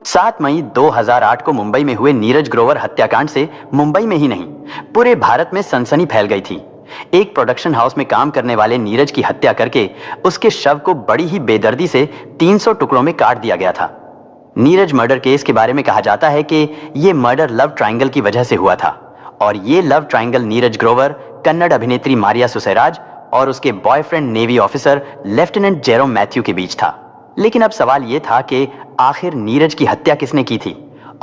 7 मई 2008 को मुंबई में हुए नीरज ग्रोवर हत्याकांड से मुंबई में ही नहीं पूरे भारत में सनसनी फैल गई थी। एक प्रोडक्शन हाउस में काम करने वाले नीरज की हत्या करके उसके शव को बड़ी ही बेदर्दी से 300 टुकड़ों में काट दिया गया था। नीरज मर्डर केस के बारे में कहा जाता है कि यह मर्डर लव ट्रायंगल की वजह से हुआ था और ये लव ट्रायंगल नीरज ग्रोवर, कन्नड़ अभिनेत्री मारिया सुसैराज और उसके boyfriend navy officer lieutenant Jerome Matthew के बीच था। लेकिन अब सवाल यह था कि आखिर नीरज की हत्या किसने की थी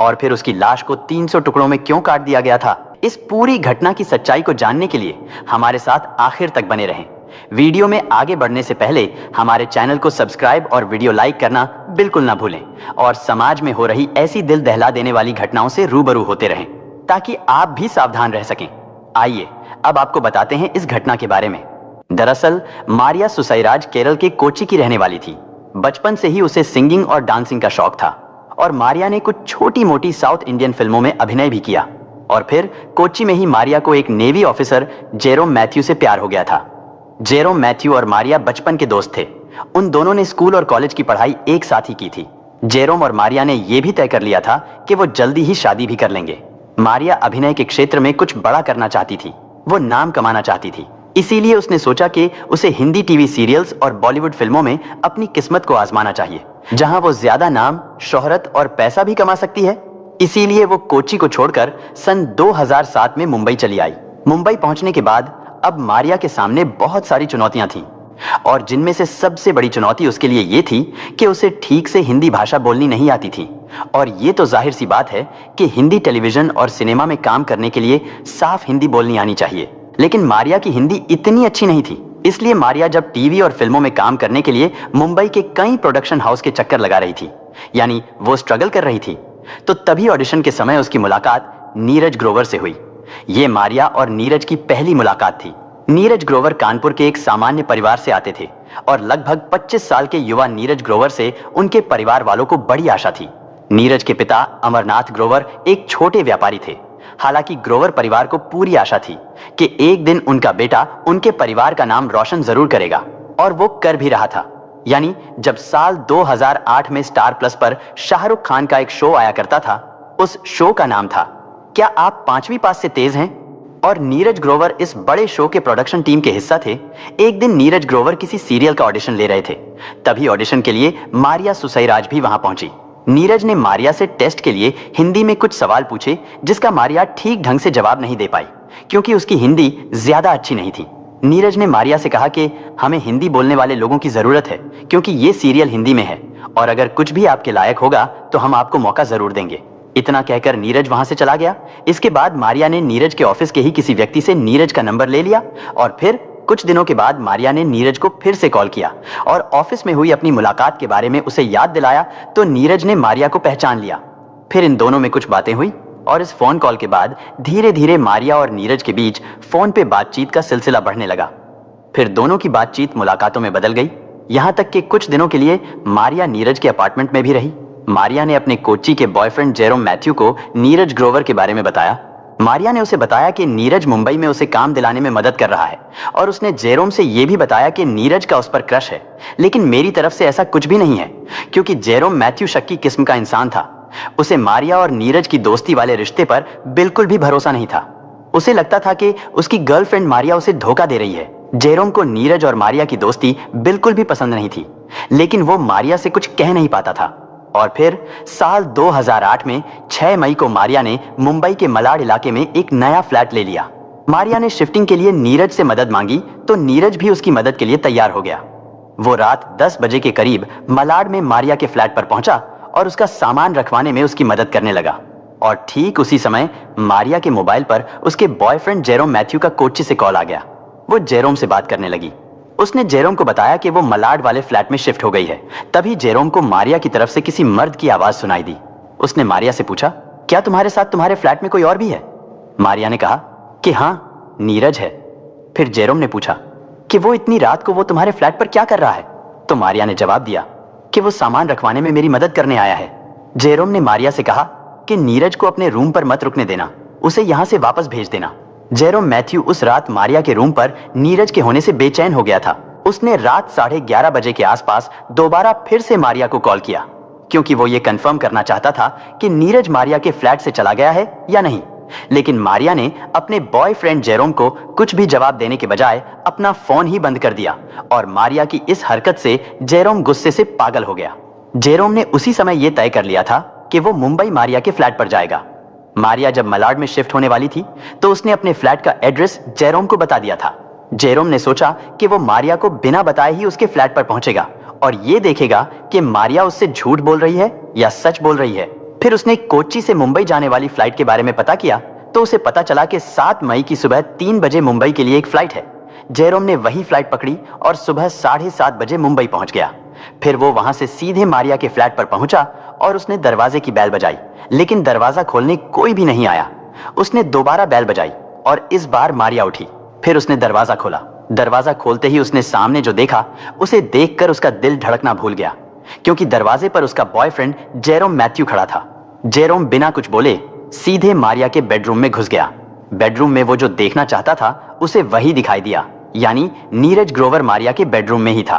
और फिर उसकी लाश को 300 टुकड़ों में क्यों काट दिया गया था। इस पूरी घटना की सच्चाई को जानने के लिए हमारे साथ आखिर तक बने रहें। वीडियो में आगे बढ़ने से पहले हमारे चैनल को सब्सक्राइब और वीडियो लाइक करना बिल्कुल ना भूलें और समाज में हो रही ऐसी दिल दहला देने वाली घटनाओं से रूबरू होते रहें ताकि आप भी सावधान रह सकें। आइए अब आपको बताते हैं इस घटना के बारे में। दरअसल मारिया सुसैराज केरल के कोच्चि की रहने वाली थी। बचपन से ही उसे सिंगिंग और डांसिंग का शौक था और मारिया ने कुछ छोटी मोटी साउथ इंडियन फिल्मों में अभिनय भी किया और फिर कोच्चि में ही मारिया को एक नेवी ऑफिसर जेरोम मैथ्यू से प्यार हो गया था। जेरोम मैथ्यू और मारिया बचपन के दोस्त थे। उन दोनों ने स्कूल और कॉलेज की पढ़ाई एक साथ ही की थी। जेरोम और मारिया ने यह भी तय कर लिया था कि वो जल्दी ही शादी भी कर लेंगे। मारिया अभिनय के क्षेत्र में कुछ बड़ा करना चाहती थी, वो नाम कमाना चाहती थी। इसीलिए उसने सोचा कि उसे हिंदी टीवी सीरियल्स और बॉलीवुड फिल्मों में अपनी किस्मत को आजमाना चाहिए, जहां वो ज्यादा नाम, शोहरत और पैसा भी कमा सकती है। इसीलिए वो कोच्चि को छोड़कर सन 2007 में मुंबई चली आई। मुंबई पहुंचने के बाद अब मारिया के सामने बहुत सारी चुनौतियां थीं और जिनमें से सबसे बड़ी चुनौती उसके लिए ये थी कि उसे ठीक से हिंदी भाषा बोलनी नहीं आती थी। और ये तो जाहिर सी बात है कि हिंदी टेलीविजन और सिनेमा में काम करने के लिए साफ हिंदी बोलनी आनी चाहिए, लेकिन मारिया की हिंदी इतनी अच्छी नहीं थी। इसलिए मारिया जब टीवी और फिल्मों में काम करने के लिए मुंबई के कई प्रोडक्शन हाउस के चक्कर लगा रही थी, यानी वो स्ट्रगल कर रही थी, तो तभी ऑडिशन के समय उसकी मुलाकात नीरज ग्रोवर से हुई। ये मारिया और नीरज की पहली मुलाकात थी। नीरज ग्रोवर कानपुर के एक सामान्य परिवार से आते थे और लगभग 25 साल के युवा नीरज ग्रोवर से उनके परिवार वालों को बड़ी आशा थी। नीरज के पिता अमरनाथ ग्रोवर एक छोटे व्यापारी थे। हालांकि ग्रोवर परिवार को पूरी आशा थी कि एक दिन उनका बेटा उनके परिवार का नाम रोशन जरूर करेगा, और वो कर भी रहा था। यानी जब साल 2008 में स्टार प्लस पर शाहरुख खान का एक शो आया करता था, उस शो का नाम था क्या आप 5वीं पास से तेज हैं, और नीरज ग्रोवर इस बड़े शो के प्रोडक्शन टीम के हिस्सा थे। एक दिन नीरज ग्रोवर किसी सीरियल का ऑडिशन ले रहे थे, तभी ऑडिशन के लिए मारिया सुसैराज भी वहां पहुंची। नीरज ने मारिया से टेस्ट के लिए हिंदी में कुछ सवाल पूछे, जिसका मारिया ठीक ढंग से जवाब नहीं दे पाई क्योंकि उसकी हिंदी ज्यादा अच्छी नहीं थी। नीरज ने मारिया से कहा कि हमें हिंदी बोलने वाले लोगों की जरूरत है क्योंकि ये सीरियल हिंदी में है और अगर कुछ भी आपके लायक होगा तो हम आपको मौका जरूर देंगे। इतना कहकर नीरज वहां से चला गया। इसके बाद मारिया ने नीरज के ऑफिस के ही किसी व्यक्ति से नीरज का नंबर ले लिया और फिर कुछ दिनों के बाद मारिया ने नीरज को फिर से कॉल किया और ऑफिस में हुई अपनी मुलाकात के बारे में उसे याद दिलाया, तो नीरज ने मारिया को पहचान लिया। फिर इन दोनों में कुछ बातें हुई और इस फोन कॉल के बाद धीरे धीरे मारिया और नीरज के बीच फोन पे बातचीत का सिलसिला बढ़ने लगा। फिर दोनों की बातचीत मुलाकातों में बदल गई, यहां तक कि कुछ दिनों के लिए मारिया नीरज के अपार्टमेंट में भी रही। मारिया ने अपने कोच्चि के बॉयफ्रेंड जेरोम मैथ्यू को नीरज ग्रोवर के बारे में बताया। मारिया ने उसे बताया कि नीरज मुंबई में उसे काम दिलाने में मदद कर रहा है और उसने जेरोम से यह भी बताया कि नीरज का उस पर क्रश है, लेकिन मेरी तरफ से ऐसा कुछ भी नहीं है क्योंकि जेरोम मैथ्यू शक्की किस्म का इंसान था। उसे मारिया और नीरज की दोस्ती वाले रिश्ते पर बिल्कुल भी भरोसा नहीं था। उसे लगता था कि उसकी गर्लफ्रेंड मारिया उसे धोखा दे रही है। जेरोम को नीरज और मारिया की दोस्ती बिल्कुल भी पसंद नहीं थी, लेकिन वो मारिया से कुछ कह नहीं पाता था। और फिर साल 2008 में 6 मई को मारिया ने मुंबई के मलाड इलाके में एक नया फ्लैट ले लिया। मारिया ने शिफ्टिंग के लिए नीरज से मदद मांगी तो नीरज भी उसकी मदद के लिए तैयार हो गया। वो रात 10 बजे के करीब मलाड में मारिया के फ्लैट पर पहुंचा और उसका सामान रखवाने में उसकी मदद करने लगा। और ठीक उसी समय मारिया के मोबाइल पर उसके बॉयफ्रेंड जेरोम मैथ्यू का कोच्चि से कॉल आ गया। वो जेरोम से बात करने लगी। उसने जेरोम को बताया कि वो मलाड वाले फ्लैट में शिफ्ट हो गई है। तभी जेरोम को मारिया की तरफ से किसी मर्द की आवाज सुनाई दी। उसने मारिया से पूछा, क्या तुम्हारे साथ तुम्हारे फ्लैट में कोई और भी है? मारिया ने कहा कि हाँ, नीरज है। फिर जेरोम ने पूछा कि वो इतनी रात को वो तुम्हारे फ्लैट पर क्या कर रहा है? तो मारिया ने जवाब दिया कि वो सामान रखवाने में मेरी मदद करने आया है। जेरोम ने मारिया से कहा कि नीरज को अपने रूम पर मत रुकने देना, उसे यहां से वापस भेज देना। जेरोम मैथ्यू उस रात मारिया के रूम पर नीरज के होने से बेचैन हो गया था। उसने रात 11:30 बजे के आसपास दोबारा फिर से मारिया को कॉल किया क्योंकि वो ये कंफर्म करना चाहता था कि नीरज मारिया के फ्लैट से चला गया है या नहीं। लेकिन मारिया ने अपने बॉयफ्रेंड जेरोम को कुछ भी जवाब देने के बजाय अपना फोन ही बंद कर दिया और मारिया की इस हरकत से जेरोम गुस्से से पागल हो गया। जेरोम ने उसी समय यह तय कर लिया था कि वो मुंबई मारिया के फ्लैट पर जाएगा। मारिया जब मलाड में शिफ्ट होने वाली थी तो उसने अपने फ्लैट का एड्रेस जेरोम को बता दिया था। जेरोम ने सोचा कि वो मारिया को बिना बताए ही उसके फ्लैट पर पहुंचेगा और ये देखेगा कि मारिया उससे झूठ बोल रही है या सच बोल रही है। फिर उसने कोच्चि से मुंबई जाने वाली फ्लाइट के बारे में पता किया तो उसे पता चला कि 7 मई की सुबह 3 बजे मुंबई के लिए एक फ्लाइट है। जेरोम ने वही फ्लाइट पकड़ी और सुबह 7:30 बजे मुंबई पहुंच गया। फिर वो वहां से सीधे मारिया के फ्लैट पर पहुंचा और उसने दरवाजे की बेल बजाई, लेकिन दरवाजा खोलने कोई भी नहीं आया। उसने दोबारा बेल बजाई और इस बार मारिया उठी। फिर उसने दरवाजा खोला। दरवाजा खोलते ही उसने सामने जो देखा उसे देखकर उसका दिल धड़कना भूल गया, क्योंकि दरवाजे पर उसका बॉयफ्रेंड जेरोम मैथ्यू खड़ा था। जेरोम बिना कुछ बोले सीधे मारिया के बेडरूम में घुस गया। बेडरूम में वो जो देखना चाहता था उसे वही दिखाई दिया, यानी नीरज ग्रोवर मारिया के बेडरूम में ही था।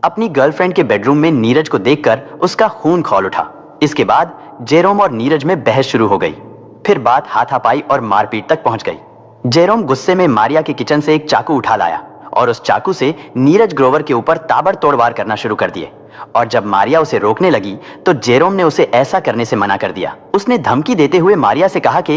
अपनी गर्लफ्रेंड के बेडरूम में नीरज को देखकर उसका खून खौल उठा। इसके बाद जेरोम और नीरज में बहस शुरू हो गई। फिर बात हाथापाई और मारपीट तक पहुंच गई। जेरोम गुस्से में मारिया के किचन से एक चाकू उठा लाया और उस चाकू से नीरज ग्रोवर के ऊपर ताबड़तोड़ वार करना शुरू कर दिए। और जब मारिया उसे रोकने लगी तो जेरोम ने उसे ऐसा करने से मना कर दिया। उसने धमकी देते हुए मारिया से कहा कि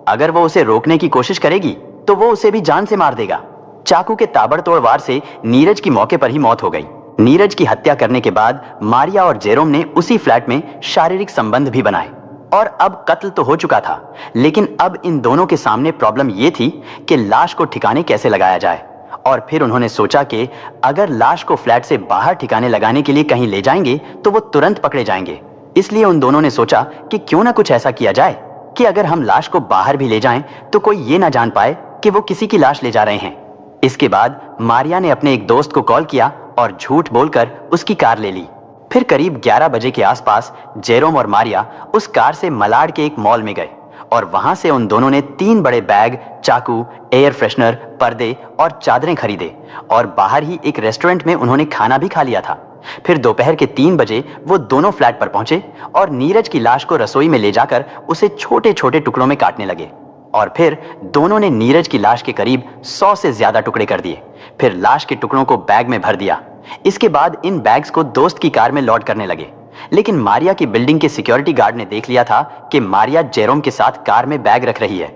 अगर वो उसे रोकने की कोशिश करेगी तो वो उसे भी जान से मार देगा। चाकू के ताबड़तोड़ वार से नीरज की मौके पर ही मौत हो गई। नीरज की हत्या करने के बाद मारिया और जेरोम ने उसी फ्लैट में शारीरिक संबंध भी बनाए और अब कत्ल तो हो चुका था, लेकिन अब इन दोनों के सामने प्रॉब्लम यह थी कि लाश को ठिकाने कैसे लगाया जाए। और फिर उन्होंने सोचा कि अगर लाश को फ्लैट से बाहर ठिकाने लगाने के लिए कहीं ले जाएंगे तो वो तुरंत पकड़े जाएंगे। इसलिए उन दोनों ने सोचा कि क्यों ना कुछ ऐसा किया जाए कि अगर हम लाश को बाहर भी ले जाएं तो कोई ये ना जान पाए कि वो किसी की लाश ले जा रहे हैं। इसके बाद मारिया ने अपने एक दोस्त को कॉल किया और झूठ बोलकर उसकी कार ले ली। फिर करीब 11 बजे के आसपास जेरोम और मारिया उस कार से मलाड के एक मॉल में गए और वहां से उन दोनों ने 3 बड़े बैग, चाकू, एयर फ्रेशनर, पर्दे और चादरें खरीदे और बाहर ही एक रेस्टोरेंट में उन्होंने खाना भी खा लिया था। फिर दोपहर के 3 बजे वो दोनों फ्लैट पर पहुंचे और नीरज की लाश को रसोई में ले जाकर उसे छोटे छोटे टुकड़ों में काटने लगे। और फिर दोनों ने नीरज की लाश के करीब 100 से ज्यादा टुकड़े कर दिए। फिर लाश के टुकड़ों को बैग में भर दिया। इसके बाद इन बैग्स को दोस्त की कार में लोड करने लगे। लेकिन मारिया की बिल्डिंग के सिक्योरिटी गार्ड ने देख लिया था कि मारिया जेरोम के साथ कार में बैग रख रही है।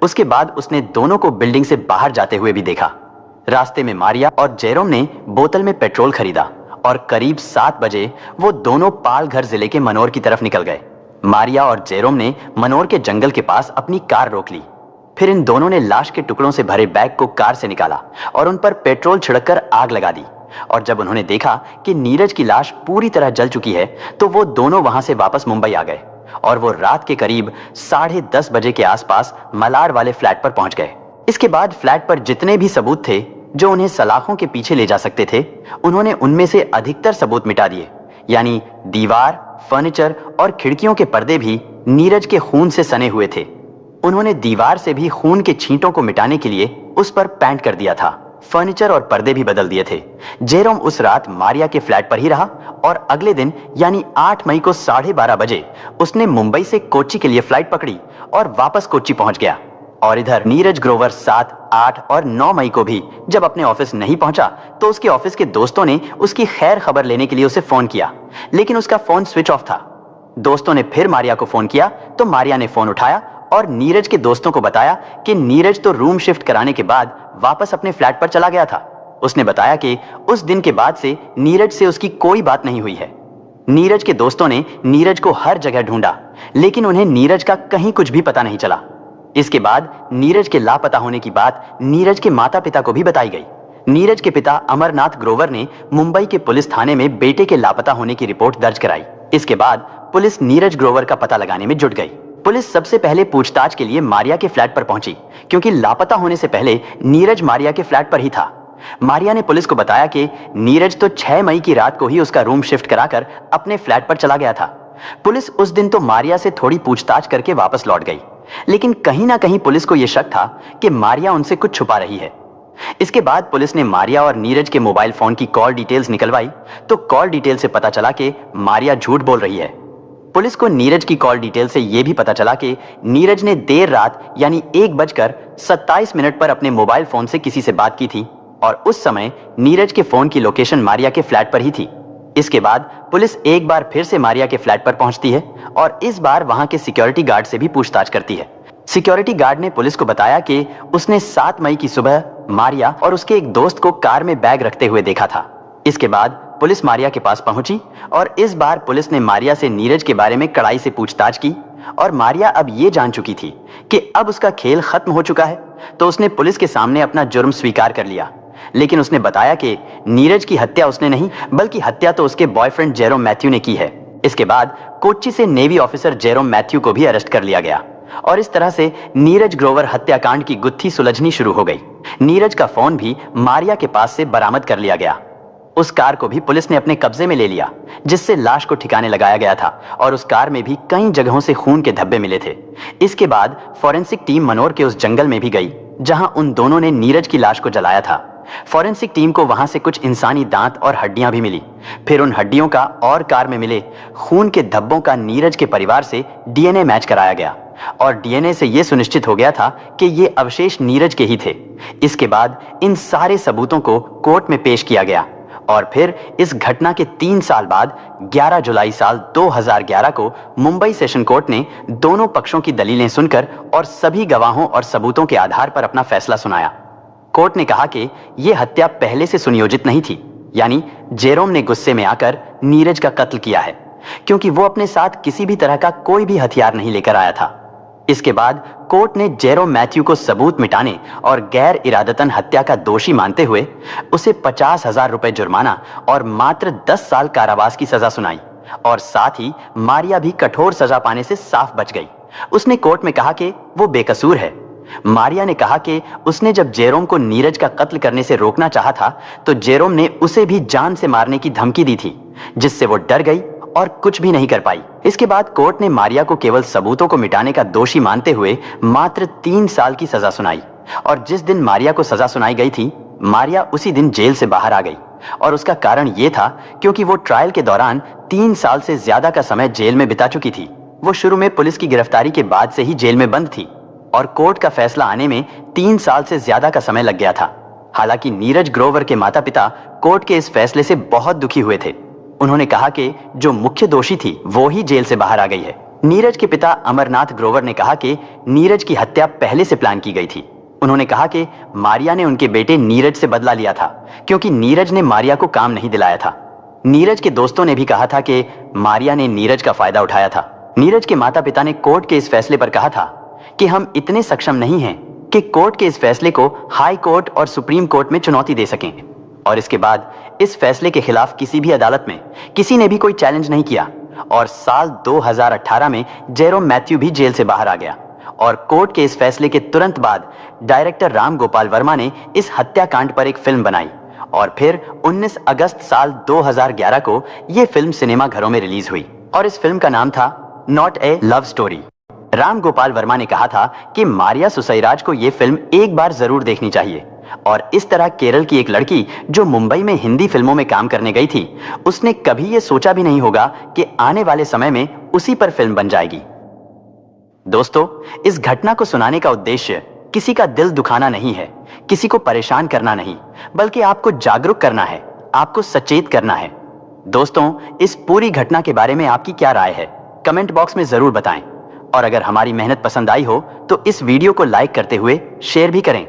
उसके बाद उसने दोनों को बिल्डिंग से बाहर जाते हुए भी देखा। रास्ते में मारिया और जेरोम ने बोतल में पेट्रोल खरीदा और करीब 7 बजे वो दोनों पालघर जिले के मनोर की तरफ निकल गए। मारिया और जेरोम ने मनोर के जंगल के पास अपनी कार रोक ली। फिर इन दोनों ने लाश के टुकड़ों से भरे बैग को कार से निकाला और उन पर पेट्रोल छिड़ककर आग लगा दी। और जब उन्होंने देखा कि नीरज की लाश पूरी तरह जल चुकी है तो वो दोनों वहां से वापस मुंबई आ गए और वो रात के करीब 10:30 बजे के आसपास मलाड वाले फ्लैट पर पहुंच गए। इसके बाद फ्लैट पर जितने भी सबूत थे जो उन्हें सलाखों के पीछे ले जा सकते थे, उन्होंने उनमें से अधिकतर सबूत मिटा दिए, यानी दीवार, फर्नीचर और खिड़कियों के पर्दे भी नीरज के खून से सने हुए थे। उन्होंने दीवार से भी खून के छींटों को मिटाने के लिए उस पर पेंट कर दिया था। फर्नीचर और पर्दे भी बदल दिए थे। जेरोम उस रात मारिया के फ्लैट पर ही रहा और अगले दिन यानी 8 मई को 12:30 बजे उसने मुंबई से कोच्चि के लिए फ्लाइट पकड़ी और वापस कोच्चि पहुंच गया। और इधर नीरज ग्रोवर 7, 8 और 9 मई को भी जब अपने ऑफिस नहीं पहुंचा तो उसके ऑफिस के दोस्तों ने उसकी खैर खबर लेने के लिए उसे फोन किया, लेकिन उसका फोन स्विच ऑफ था। दोस्तों ने फिर मारिया को फोन किया तो मारिया ने फोन उठाया और नीरज के दोस्तों को बताया कि नीरज तो रूम शिफ्ट कराने के बाद वापस अपने फ्लैट पर चला गया था। उसने बताया कि उस दिन के बाद से नीरज से उसकी कोई बात नहीं हुई है। नीरज के दोस्तों ने नीरज को हर जगह ढूंढा, लेकिन उन्हें नीरज का कहीं कुछ भी पता नहीं चला। इसके बाद नीरज के लापता होने की बात नीरज के माता पिता को भी बताई गई। नीरज के पिता अमरनाथ ग्रोवर ने मुंबई के पुलिस थाने में बेटे के लापता होने की रिपोर्ट दर्ज कराई। इसके बाद पुलिस नीरज ग्रोवर का पता लगाने में जुट गई। पुलिस सबसे पहले पूछताछ के लिए मारिया के फ्लैट पर पहुंची, क्योंकि लापता होने से पहले नीरज मारिया के फ्लैट पर ही था। मारिया ने पुलिस को बताया कि नीरज तो 6 मई की रात को ही उसका रूम शिफ्ट कराकर अपने फ्लैट पर चला गया था। पुलिस उस दिन तो मारिया से थोड़ी पूछताछ करके वापस लौट गई, लेकिन कहीं ना कहीं पुलिस को यह शक था कि मारिया उनसे कुछ छुपा रही है। इसके बाद पुलिस ने मारिया और नीरज के मोबाइल फोन की कॉल डिटेल्स निकलवाई तो कॉल डिटेल से पता चला कि मारिया झूठ बोल रही है। पुलिस को नीरज की कॉल डिटेल से यह भी पता चला कि नीरज ने देर रात यानी 1:27 पर अपने मोबाइल फोन से किसी से बात की थी और उस समय नीरज के फोन की लोकेशन मारिया के फ्लैट पर ही थी। इसके बाद पुलिस एक बार फिर से मारिया के फ्लैट पर पहुंचती है और इस बार वहां के सिक्योरिटी गार्ड से भी पूछताछ करती है। सिक्योरिटी गार्ड ने पुलिस को बताया कि उसने 7 मई की सुबह मारिया और उसके एक दोस्त को कार में बैग रखते हुए देखा था। इसके बाद पुलिस मारिया के पास पहुंची और इस बार पुलिस ने मारिया से नीरज के बारे में कड़ाई से पूछताछ की और मारिया अब ये जान चुकी थी कि अब उसका खेल खत्म हो चुका है, तो उसने पुलिस के सामने अपना जुर्म स्वीकार कर लिया। लेकिन उसने बताया कि नीरज की हत्या उसने नहीं, बल्कि हत्या तो उसके बॉयफ्रेंड जेरोम मैथ्यू ने की है। इसके बाद कोच्चि से नेवी ऑफिसर जेरोम मैथ्यू को भी अरेस्ट कर लिया गया और इस तरह से नीरज ग्रोवर हत्याकांड की गुत्थी सुलझनी शुरू हो गई। नीरज का फोन भी मारिया के पास से बरामद कर लिया गया। उस कार को भी पुलिस ने अपने कब्जे में ले लिया, जिससे लाश को ठिकाने लगाया गया था और उस कार में भी कई जगहों से खून के धब्बे मिले थे। इसके बाद फॉरेंसिक टीम मनोर के उस जंगल में भी गई जहां उन दोनों ने नीरज की लाश को जलाया था। फॉरेंसिक टीम को वहां से कुछ इंसानी दांत और हड्डियां भी मिली। फिर उन हड्डियों का और कार में मिले खून के धब्बों का नीरज के परिवार से डीएनए मैच कराया गया और डीएनए से यह सुनिश्चित हो गया था कि ये अवशेष नीरज के ही थे। इसके बाद इन सारे सबूतों को कोर्ट में पेश किया गया और फिर इस घटना के 3 साल बाद 11 जुलाई साल 2011 को मुंबई सेशन कोर्ट ने दोनों पक्षों की दलीलें सुनकर और सभी गवाहों और सबूतों के आधार पर अपना फैसला सुनाया। कोर्ट ने कहा कि यह हत्या पहले से सुनियोजित नहीं थी, यानी जेरोम ने गुस्से में आकर नीरज का कत्ल किया है, क्योंकि वो अपने साथ किसी भी तरह का कोई भी हथियार नहीं लेकर आया था। इसके बाद कोर्ट ने जेरोम मैथ्यू को सबूत मिटाने और गैर इरादतन हत्या का दोषी मानते हुए उसे 50,000 रुपए जुर्माना और मात्र 10 साल कारावास की सजा सुनाई और साथ ही मारिया भी कठोर सजा पाने से साफ बच गई। उसने कोर्ट में कहा कि वो बेकसूर है। मारिया ने कहा कि उसने जब जेरोम को नीरज का कत्ल करने से रोकना चाहा था तो जेरोम ने उसे भी जान से मारने की धमकी दी थी, जिससे वो डर गई और कुछ भी नहीं कर पाई। इसके बाद कोर्ट ने मारिया को केवल सबूतों को मिटाने का दोषी मानते हुए मात्र 3 साल की सजा सुनाई और जिस दिन मारिया को सजा सुनाई गई थी, मारिया उसी दिन जेल से बाहर आ गई और उसका कारण यह था क्योंकि वो ट्रायल के दौरान 3 साल से ज्यादा का समय जेल में बिता चुकी थी। वो शुरू में पुलिस की गिरफ्तारी के बाद से ही जेल में बंद थी और कोर्ट का फैसला आने में 3 साल से ज्यादा का समय लग गया था। हालांकि नीरज ग्रोवर के माता पिता कोर्ट के इस फैसले से बहुत दुखी हुए थे। उन्होंने कहा कि जो मुख्य दोषी थी वो ही जेल से बाहर आ गई है। नीरज के पिता अमरनाथ ग्रोवर ने कहा कि नीरज की हत्या पहले से प्लान की गई थी। उन्होंने कहा कि मारिया ने उनके बेटे नीरज से बदला लिया था क्योंकि नीरज ने मारिया को काम नहीं दिलाया था। नीरज के दोस्तों ने भी कहा था कि मारिया ने नीरज का फायदा उठाया था। नीरज के माता पिता ने कोर्ट के इस फैसले पर कहा था कि हम इतने सक्षम नहीं हैं कि कोर्ट के इस फैसले को हाई कोर्ट और सुप्रीम कोर्ट में चुनौती दे सकें। और इसके बाद इस फैसले के खिलाफ किसी भी अदालत में किसी ने भी कोई चैलेंज नहीं किया और साल 2018 में जेरोम मैथ्यू भी जेल से बाहर आ गया और कोर्ट के इस फैसले के तुरंत बाद डायरेक्टर राम गोपाल वर्मा ने इस हत्याकांड पर एक फिल्म बनाई और फिर 19 अगस्त साल 2011 को यह फिल्म सिनेमा घरों में रिलीज हुई और इस फिल्म का नाम था not a love story. Ram Gopal Verma ने कहा था कि मारिया सुसैराज को यह फिल्म एक बार जरूर देखनी चाहिए और इस तरह केरल की एक लड़की जो मुंबई में हिंदी फिल्मों में काम करने गई थी, उसने कभी यह सोचा भी नहीं होगा कि आने वाले समय में उसी पर फिल्म बन जाएगी। दोस्तों, इस घटना को सुनाने का उद्देश्य किसी का दिल दुखाना नहीं है, किसी को परेशान करना नहीं, बल्कि आपको जागरूक करना है, आपको सचेत करना है। दोस्तों, इस पूरी घटना के बारे में आपकी क्या राय है, कमेंट बॉक्स में जरूर बताएं और अगर हमारी मेहनत पसंद आई हो तो इस वीडियो को लाइक करते हुए शेयर भी करें।